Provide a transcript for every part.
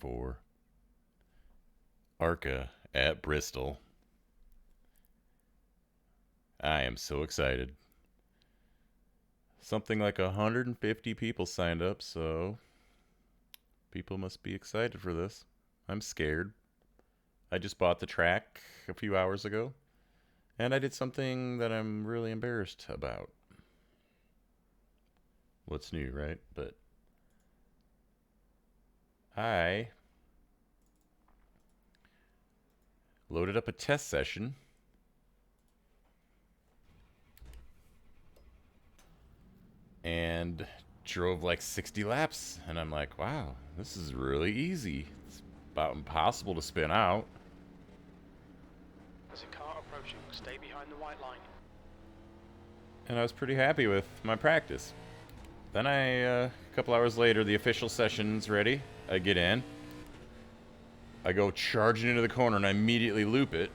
for ARCA at Bristol. I am so excited. Something like 150 people signed up, so people must be excited for this. I'm scared. I just bought the track a few hours ago, and I did something that I'm really embarrassed about. What's new, right? But I loaded up a test session and drove like 60 laps, and I'm like, wow, this is really easy. It's about impossible to spin out. There's a car approaching. Stay behind the white line. And I was pretty happy with my practice. Then a couple hours later, the official session's ready. I get in. I go charging into the corner and I immediately loop it.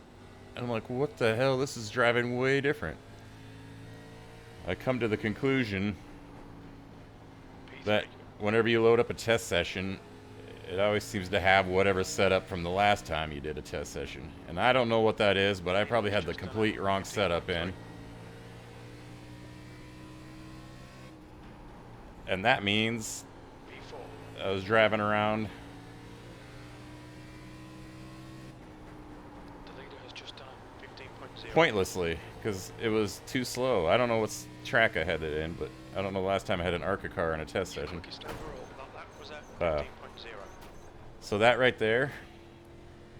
And I'm like, what the hell? This is driving way different. I come to the conclusion that whenever you load up a test session, it always seems to have whatever setup from the last time you did a test session. And I don't know what that is, but I probably had the complete wrong setup in. And that means I was driving around pointlessly because it was too slow. I don't know what track I had it in, but I don't know the last time I had an ARCA car in a test session. So that right there,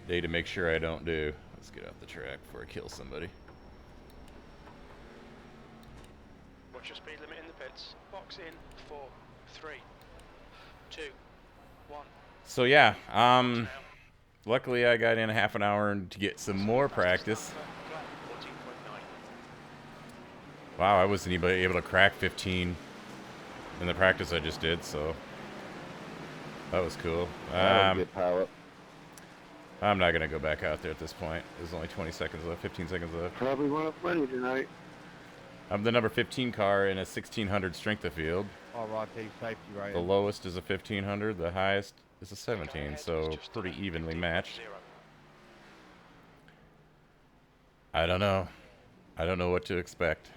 need to make sure I don't do. Let's get off the track before I kill somebody. Watch your speed limit in the pits. Box in 4, 3, 2, 1. So yeah, luckily I got in a half an hour to get some more practice. Wow, I wasn't even able to crack 15 in the practice I just did, so that was cool. I'm not gonna go back out there at this point. There's only 20 seconds left, 15 seconds left. Probably won plenty tonight. I'm the number 15 car in a 1600 strength of field. Safety right. The lowest is a 1500, the highest is a 17, so pretty evenly matched. I don't know. I don't know what to expect.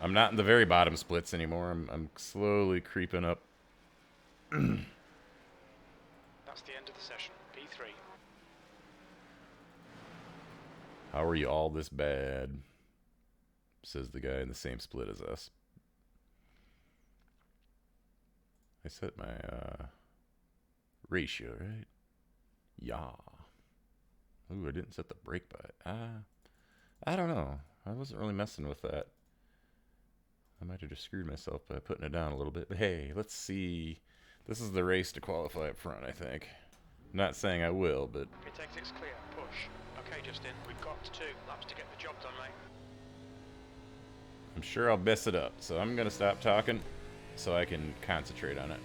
I'm not in the very bottom splits anymore. I'm slowly creeping up. That's the end of the session. P3. How are you all this bad? Says the guy in the same split as us. I set my ratio, right? Yeah. Ooh, I didn't set the brake by. I don't know. I wasn't really messing with that. I might have just screwed myself by putting it down a little bit. But hey, let's see. This is the race to qualify up front, I think. I'm not saying I will, but... Pit exit's clear. Push. Okay, Justin. We've got 2 laps to get the job done, mate. I'm sure I'll mess it up. So I'm going to stop talking so I can concentrate on it.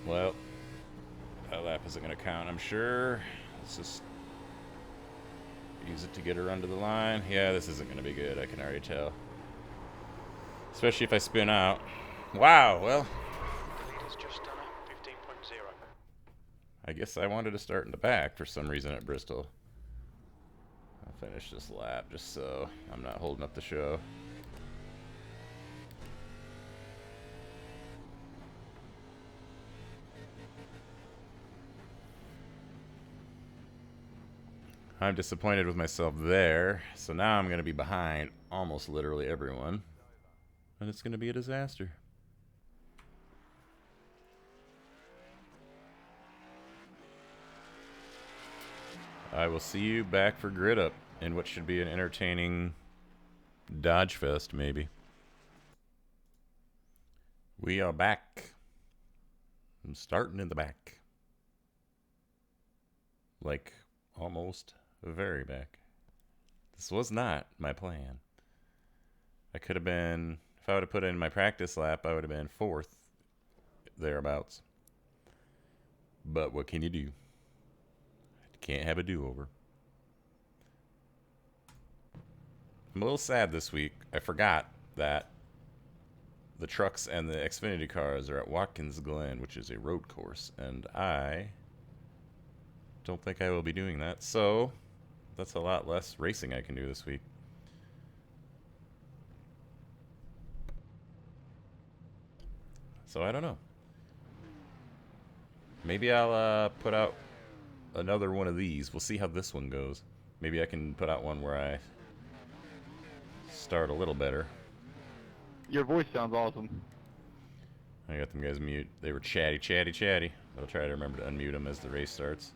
Well, that lap isn't going to count, I'm sure. Let's just use it to get her under the line. Yeah, this isn't going to be good, I can already tell. Especially if I spin out. Wow, well. I guess I wanted to start in the back for some reason at Bristol. I'll finish this lap just so I'm not holding up the show. I'm disappointed with myself there, so now I'm going to be behind almost literally everyone, and it's going to be a disaster. I will see you back for Grid Up in what should be an entertaining Dodge Fest, maybe. We are back. I'm starting in the back. Like, almost very back. This was not my plan. I could have been, if I would have put in my practice lap, I would have been 4th, thereabouts. But what can you do? Can't have a do-over. I'm a little sad this week. I forgot that the trucks and the Xfinity cars are at Watkins Glen, which is a road course, and I don't think I will be doing that. So that's a lot less racing I can do this week. So I don't know. Maybe I'll put out another one of these. We'll see how this one goes. Maybe I can put out one where I start a little better. Your voice sounds awesome. I got them guys mute. They were chatty. I'll try to remember to unmute them as the race starts.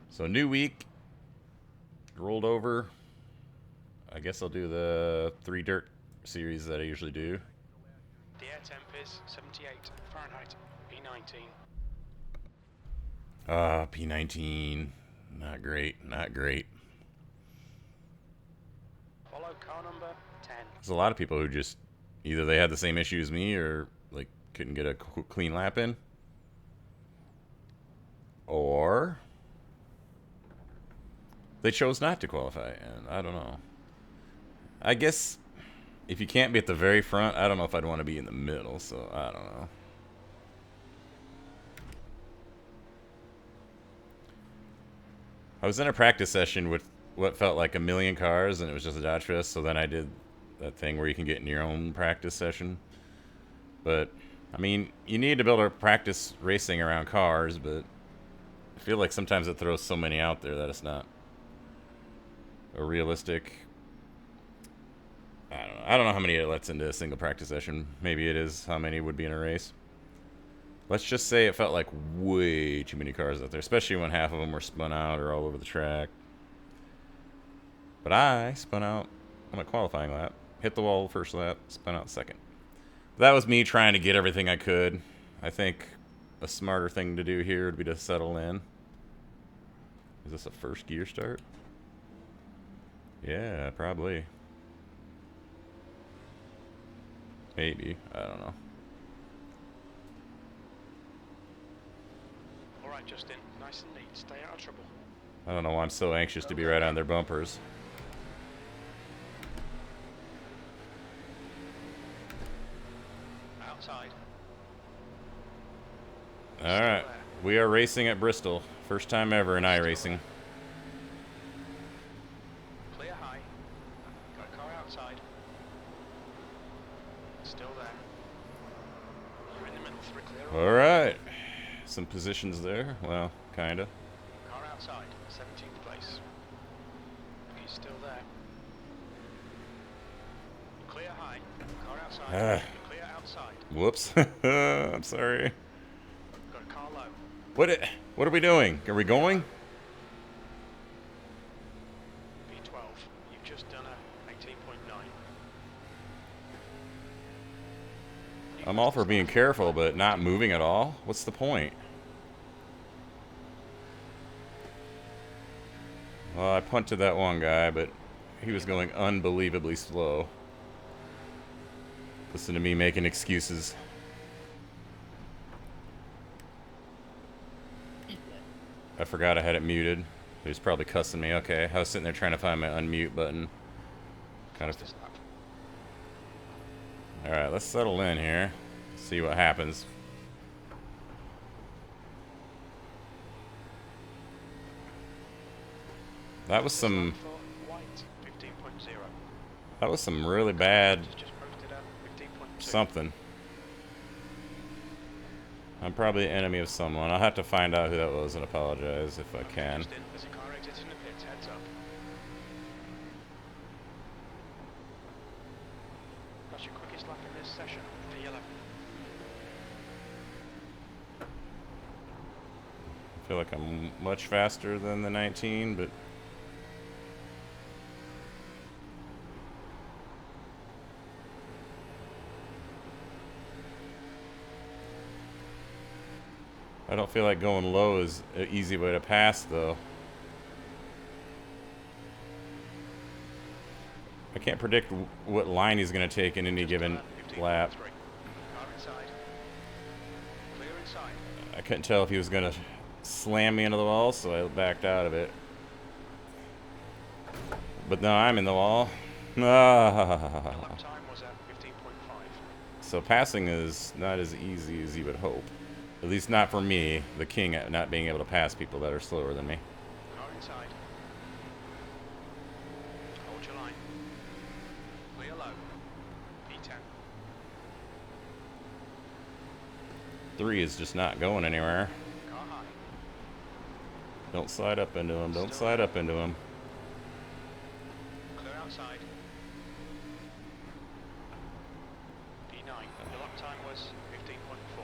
So new week. Rolled over. I guess I'll do the 3 dirt series that I usually do. The air temp is 78 Fahrenheit, P19. P19. Not great. Follow car number 10. There's a lot of people who just either they had the same issue as me or like couldn't get a clean lap in, or they chose not to qualify, and I don't know. I guess if you can't be at the very front, I don't know if I'd want to be in the middle, so I don't know. I was in a practice session with what felt like a million cars, and it was just a Dodge Fest, so then I did that thing where you can get in your own practice session. But, I mean, you need to be able to practice racing around cars, but I feel like sometimes it throws so many out there that it's not a realistic... I don't know how many it lets into a single practice session. Maybe it is how many would be in a race. Let's just say it felt like way too many cars out there, especially when half of them were spun out or all over the track. But I spun out on a qualifying lap, hit the wall first lap, spun out second. That was me trying to get everything I could. I think a smarter thing to do here would be to settle in. Is this a first gear start? Yeah, probably. Maybe. I don't know. Alright, Justin. Nice and neat. Stay out of trouble. I don't know why I'm so anxious to be right on their bumpers. Outside. Alright. We are racing at Bristol. First time ever in iRacing. Clear high. Got a car outside. Still there. You're in the middle. 3 clear. Alright. Some positions there. Well, kinda. Car outside. 17th place. He's still there. Clear high. Car outside. Clear outside. Whoops. I'm sorry. Got a car low. What are we doing? Are we going? P12. You've just done a 18.9. I'm all for being careful, but not moving at all? What's the point? Well, I punted that one guy, but he was going unbelievably slow. Listen to me making excuses. I forgot I had it muted. He was probably cussing me. Okay, I was sitting there trying to find my unmute button. Kind of. Alright, let's settle in here. See what happens. That was some... That was some really bad... something. I'm probably an enemy of someone. I'll have to find out who that was and apologize if I can. There's a car exiting the pits. Heads up. That's your quickest lap in this session for yellow. I feel like I'm much faster than the 19, but... I don't feel like going low is an easy way to pass, though. I can't predict what line he's going to take in any given lap. outside. I couldn't tell if he was going to slam me into the wall, so I backed out of it. But now I'm in the wall. Your lap time was at 15.5. So passing is not as easy as you would hope. At least not for me, the king, at not being able to pass people that are slower than me. Car inside. Hold your line. Clear low. P10. 3 is just not going anywhere. Car high. Don't slide up into him. Don't slide up into him. Clear outside. P9. Your lap time was 15.4.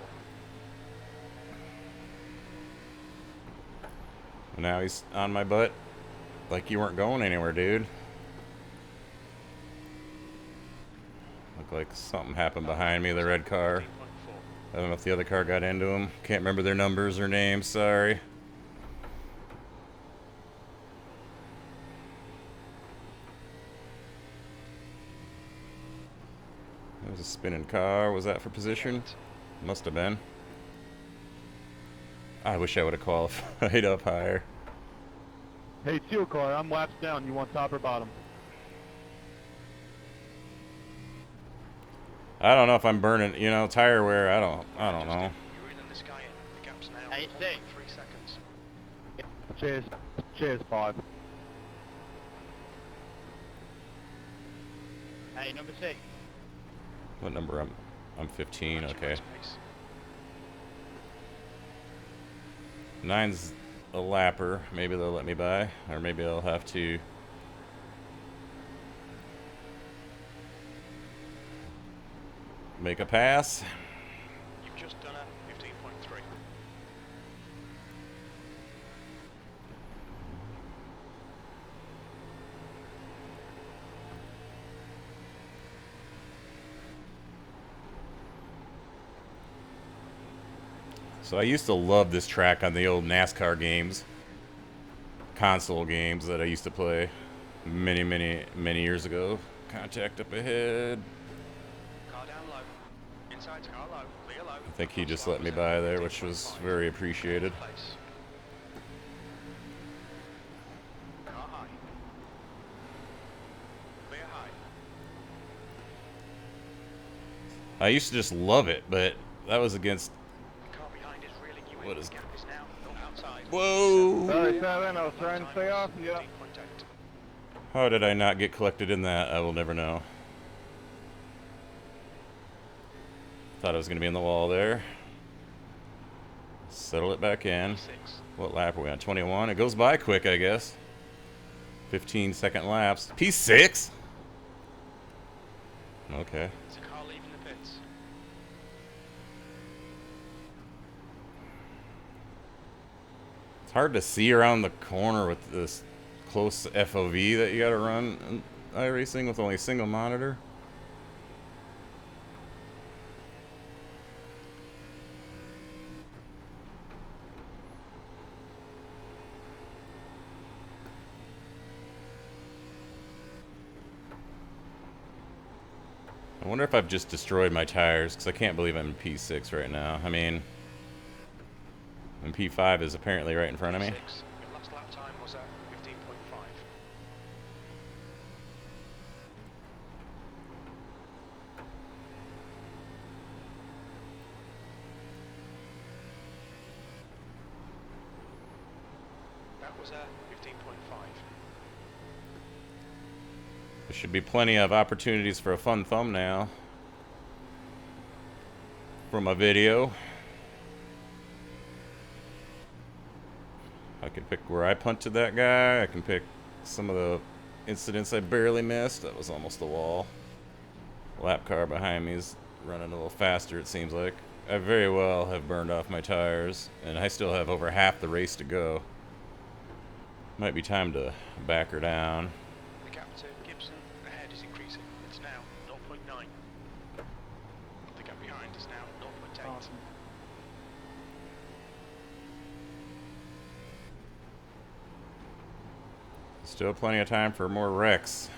Now he's on my butt like you weren't going anywhere, dude. Looked like something happened behind me, the red car. 15.4. I don't know if the other car got into him. Can't remember their numbers or names, sorry. That was a spinning car. Was that for position? Must have been. I wish I would have qualified up higher. Hey, Teal Car, I'm laps down. You want top or bottom? I don't know if I'm burning, you know, tire wear. I don't know. You're in the sky. The gap's now 86. 3 seconds. Cheers, 5. Hey, number 6. What number I'm 15, Watch your okay. pace. 9's a lapper. Maybe they'll let me by, or maybe I'll have to make a pass. You've just done a 15.3. So I used to love this track on the old NASCAR games, console games that I used to play many years ago. Contact up ahead. Car down low. Inside car low. Clear low. I think he just let me by there, which was very appreciated. Place. Car high. Clear high. I used to just love it, but that was against... The car behind is reeling you in. What is- The gap is now not outside. Whoa! Sorry, 7. I was trying to Time stay was off. Yeah. 15.8. How did I not get collected in that? I will never know. Thought I was going to be in the wall there. Settle it back in. 6. What lap are we on? 21? It goes by quick, I guess. 15-second laps. P6? Okay. It's a car leaving the pits. It's hard to see around the corner with this close FOV that you got to run in iRacing with only a single monitor. I wonder if I've just destroyed my tires, because I can't believe I'm in P6 right now. I mean, and P5 is apparently right in front of me. 6. Your last lap time was at 15.5. That was at 15.5. There should be plenty of opportunities for a fun thumbnail from a video. I can pick where I punted that guy. I can pick some of the incidents I barely missed. That was almost a wall. Lap car behind me is running a little faster, it seems like. I very well have burned off my tires, and I still have over half the race to go. Might be time to back her down. The gap to Gibson ahead is increasing. It's now 0.9. The gap behind is now 0.8. Awesome. Still plenty of time for more wrecks.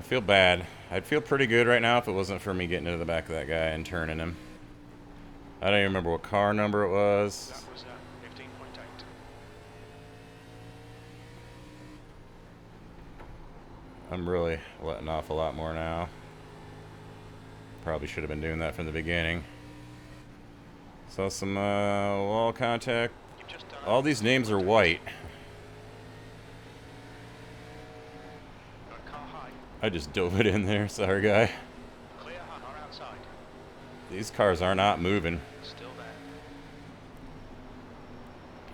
feel bad. I'd feel pretty good right now if it wasn't for me getting into the back of that guy and turning him. I don't even remember what car number it was. That was 15.8. I'm really letting off a lot more now. Probably should have been doing that from the beginning. So some wall contact. You've just done All these names are white. got car high. I just dove it in there. Sorry, guy. Clear high. Car outside. These cars are not moving. Still there.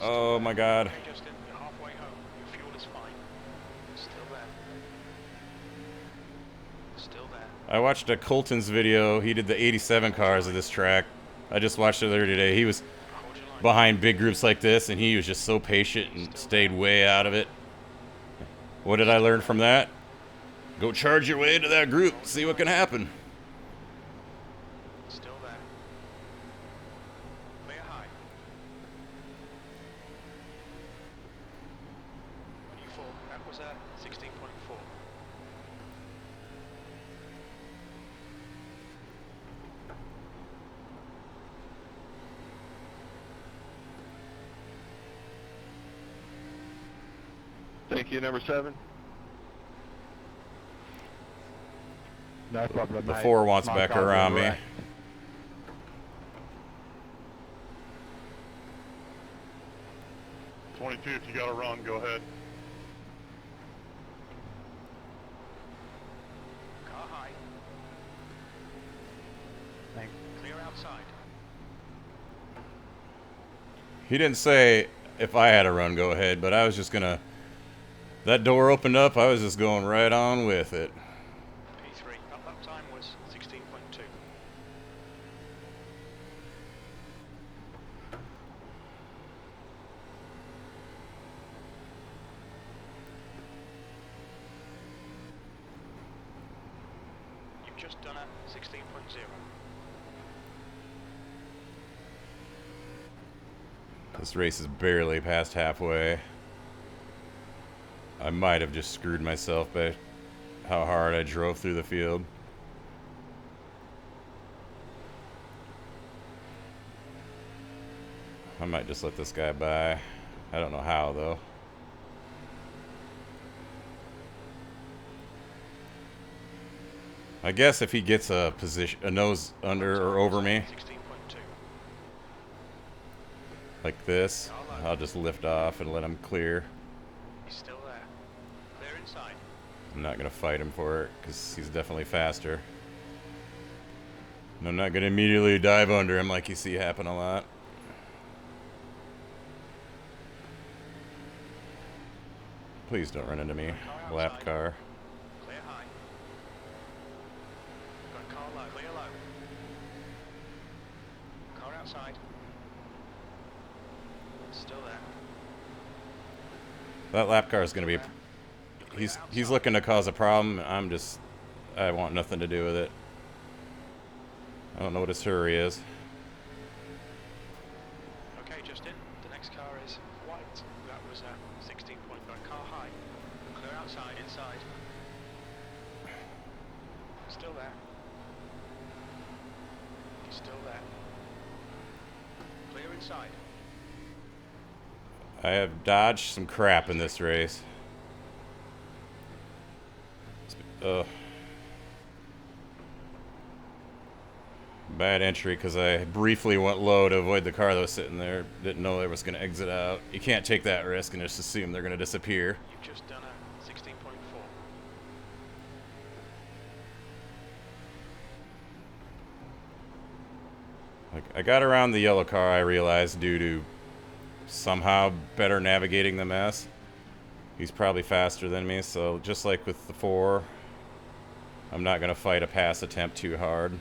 Oh my God. Okay, Justin, you're halfway home. Your fuel is fine. Still there. Still there. I watched a Colton's video. He did the 87 cars of this track. I just watched it earlier today. He was Hold your line. behind big groups like this, and he was just so patient and stayed way out of it. What did I learn from that? Go charge your way into that group. See what can happen. Still there. Clear high. Q4. That was 16.4. Thank you, number 7. No problem, The mate. 4 wants My back car's around me. wrecked. 22, if you got to run, go ahead. Car high. Thanks. Clear outside. He didn't say if I had a run, go ahead, but I was just gonna. That door opened up, I was just going right on with it. P3. Lap time was 16.2. You've just done a 16.0. This race is barely past halfway. I might have just screwed myself by how hard I drove through the field. I might just let this guy by. I don't know how, though. I guess if he gets a position, a nose under or over me, 16.2. like this, I'll just lift off and let him clear. He's still there. Clear inside. I'm not going to fight him for it, because he's definitely faster. And I'm not going to immediately dive under him like you see happen a lot. Please don't run into me, lap car. Clear high. Got car low. Clear low. Car outside. Still there. That lap car is going to be... He's looking to cause a problem. I want nothing to do with it. I don't know what his hurry is. Okay, Justin. The next car is white. That was 16 point. Got car high. Clear outside. Inside. Still there. He's still there. Clear inside. I have dodged some crap in this race. Ugh. Bad entry because I briefly went low to avoid the car that was sitting there. Didn't know they was going to exit out. You can't take that risk and just assume they're going to disappear. You've just done a 16.4. Like, I got around the yellow car, I realized, due to somehow better navigating the mess. He's probably faster than me, so just like with the 4, I'm not going to fight a pass attempt too hard.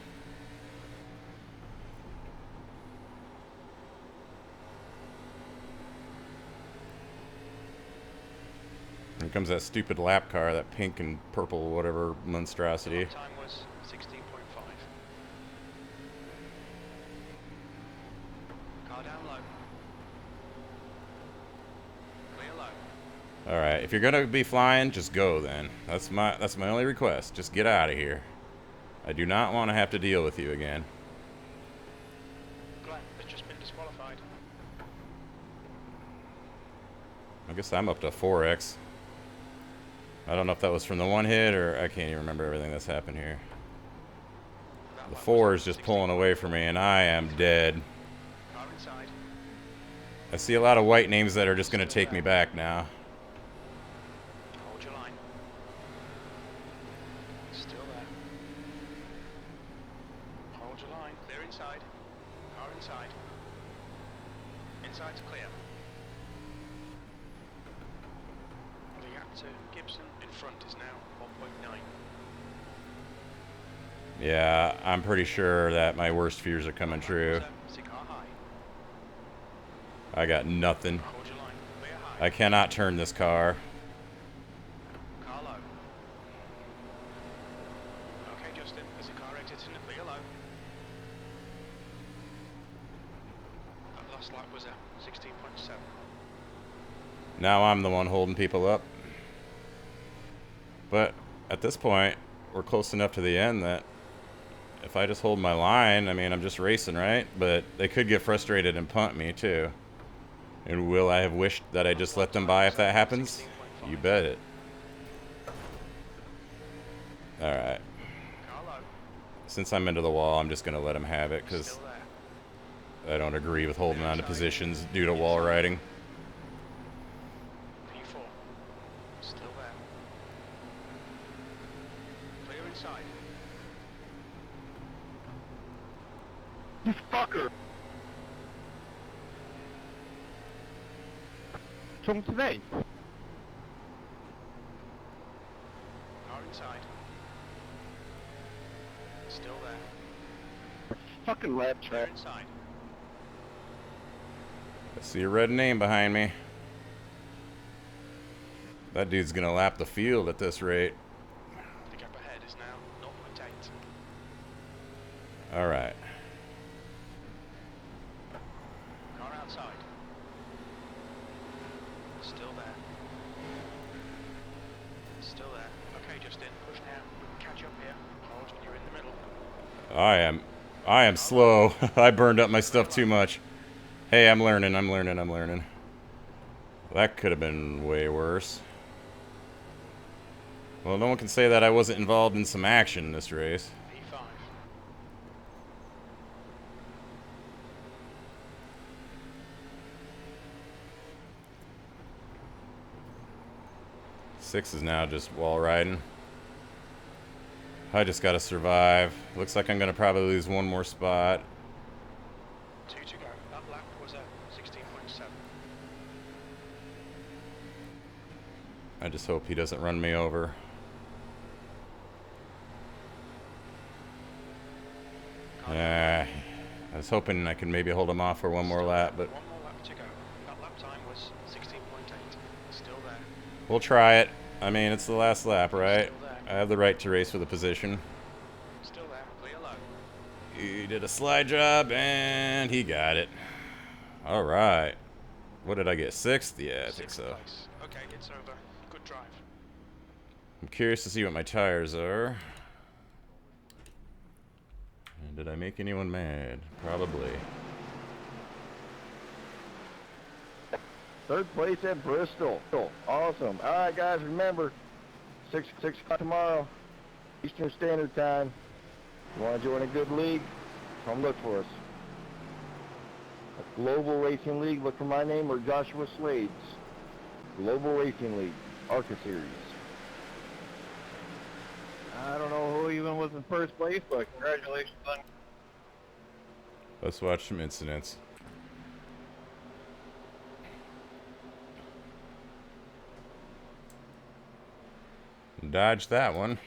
Here comes that stupid lap car, that pink and purple whatever monstrosity. Time was 16.5. Car down low. Clear low. All right, if you're gonna be flying, just go then. That's my only request. Just get out of here. I do not want to have to deal with you again. Glenn has just been disqualified. I guess I'm up to 4x. I don't know if that was from the one hit or I can't even remember everything that's happened here. The 4 is just pulling away from me and I am dead. Car inside. I see a lot of white names that are just going to take me back now. Hold your line. Still there. Hold your line. Clear inside. Car inside. Inside's clear. The gap to Gibson in front is now 1.9. Yeah, I'm pretty sure that my worst fears are coming true. See car high. I got nothing. Hold your line. Clear high. I cannot turn this car. Car low. Okay, Justin. As the car exits in the clear low. That last lap was a 16.7. Now I'm the one holding people up. But at this point, we're close enough to the end that if I just hold my line, I mean, I'm just racing, right? But they could get frustrated and punt me, too. And will I have wished that I just let them by if that happens? You bet it. Alright. Since I'm into the wall, I'm just going to let them have it, because I don't agree with holding on to positions due to wall riding. P4. Still there. Clear inside. You fucker! From today. Car inside. Still there. Fucking lab Clear track. inside. I see a red name behind me. That dude's going to lap the field at this rate. The gap ahead is now 0.8. Alright. Car outside. Still there. Still there. Okay, Justin. Push now. We can catch up here. Hold. You're in the middle. I am slow. I burned up my stuff too much. Hey, I'm learning. That could have been way worse. Well, no one can say that I wasn't involved in some action in this race. P5. 6 is now just wall riding. I just gotta survive. Looks like I'm gonna probably lose one more spot. 2 to go. That lap was at 16.7. I just hope he doesn't run me over. I was hoping I could maybe hold him off for one more lap, but One more lap to go. That lap time was 16.8. Still there. we'll try it. I mean, it's the last lap, right? Still there. I have the right to race for the position. Still there. Clear low. He did a slide job, and he got it. All right. What did I get? 6th? Yeah, I think Sixth so. place. Okay, it's over. Good drive. I'm curious to see what my tires are. And did I make anyone mad? Probably. Third place at Bristol. Awesome. All right, guys, remember, 6 o'clock tomorrow, Eastern Standard Time. You want to join a good league? Come look for us. A Global Racing League. Look for my name or Joshua Slade's. Global Racing League, ARCA Series. I don't know who even was in first place, but congratulations on. Let's watch some incidents. Dodge that one.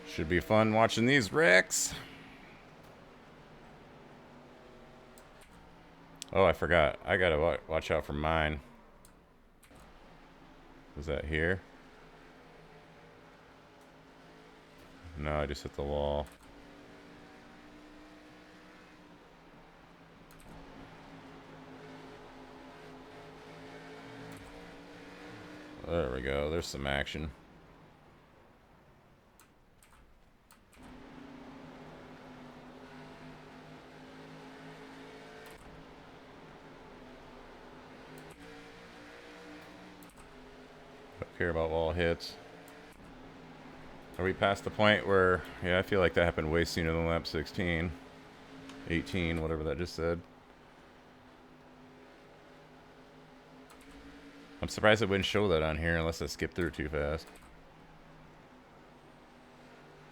Should be fun watching these wrecks. Oh, I forgot. I gotta watch out for mine. Was that here? No, I just hit the wall. There we go. There's some action. Don't care about wall hits. Are we past the point where... Yeah, I feel like that happened way sooner than lap 16. 18, whatever that just said. I'm surprised it wouldn't show that on here unless I skipped through too fast.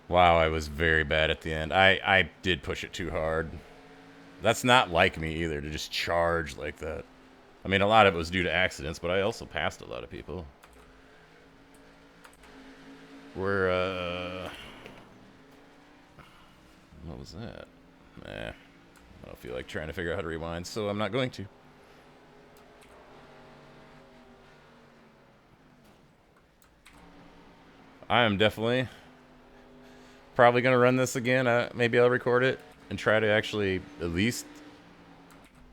Wow, I was very bad at the end. I did push it too hard. That's not like me either, to just charge like that. I mean, a lot of it was due to accidents, but I also passed a lot of people. We're, what was that? Nah. I don't feel like trying to figure out how to rewind, so I'm not going to. I am definitely probably going to run this again. Maybe I'll record it and try to actually at least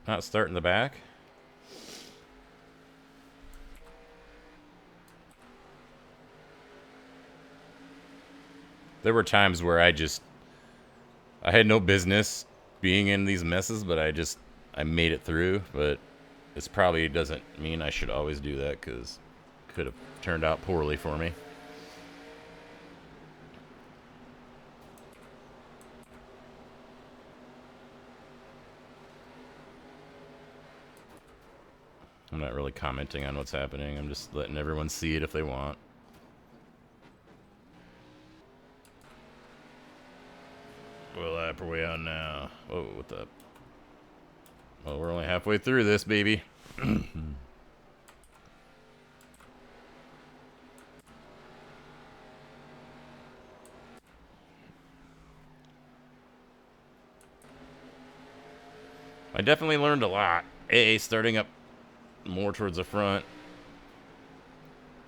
not start in the back. There were times where I had no business being in these messes, but I made it through. But it probably doesn't mean I should always do that, because it could have turned out poorly for me. I'm not really commenting on what's happening. I'm just letting everyone see it if they want. What lap are we on now? Whoa, what the... Well, we're only halfway through this, baby. I definitely learned a lot. Starting up more towards the front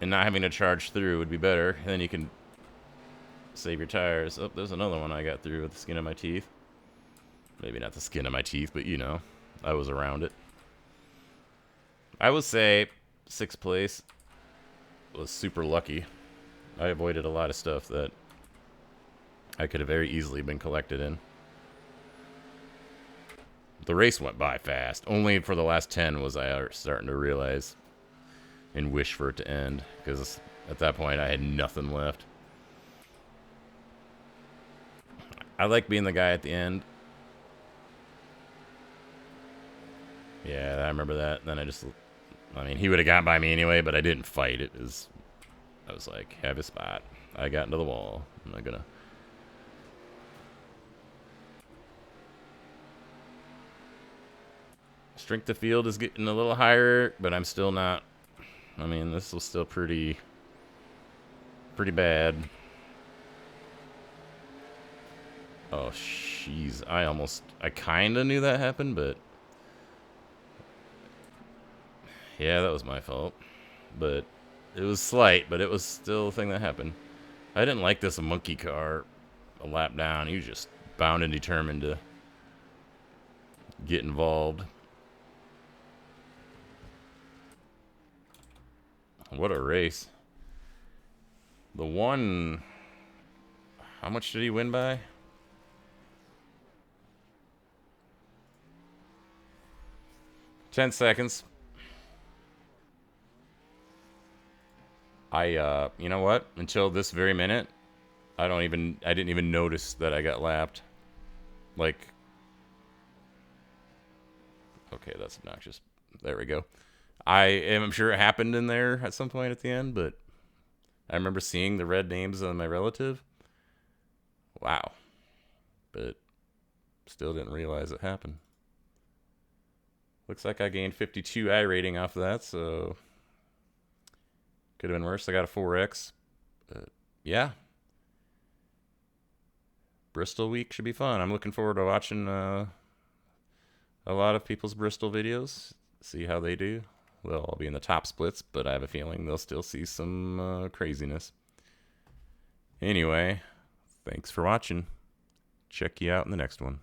and not having to charge through would be better. And then you can save your tires. Oh, there's another one I got through with the skin of my teeth. Maybe not the skin of my teeth, but you know, I was around it. I would say 6th place was super lucky. I avoided a lot of stuff that I could have very easily been collected in. The race went by fast. Only for the last 10 was I starting to realize and wish for it to end, because at that point I had nothing left. I like being the guy at the end. Yeah, I remember that. Then I mean, he would have got by me anyway, but I didn't fight. I was like, have a spot. I got into the wall. I'm not gonna... Strength of field is getting a little higher, but I'm still not... I mean, this was still pretty bad. Oh, jeez. I kind of knew that happened, but... Yeah, that was my fault. But it was slight, but it was still a thing that happened. I didn't like this monkey car a lap down. He was just bound and determined to get involved. What a race. The one... How much did he win by? $10 seconds. You know what? Until this very minute, I didn't even notice that I got lapped. Like... Okay, that's obnoxious. There we go. I'm sure it happened in there at some point at the end, but I remember seeing the red names on my relative. Wow. But still didn't realize it happened. Looks like I gained 52 iRating off of that, so could have been worse. I got a 4X. But yeah. Bristol week should be fun. I'm looking forward to watching a lot of people's Bristol videos, see how they do. They'll all be in the top splits, but I have a feeling they'll still see some craziness. Anyway, thanks for watching. Check you out in the next one.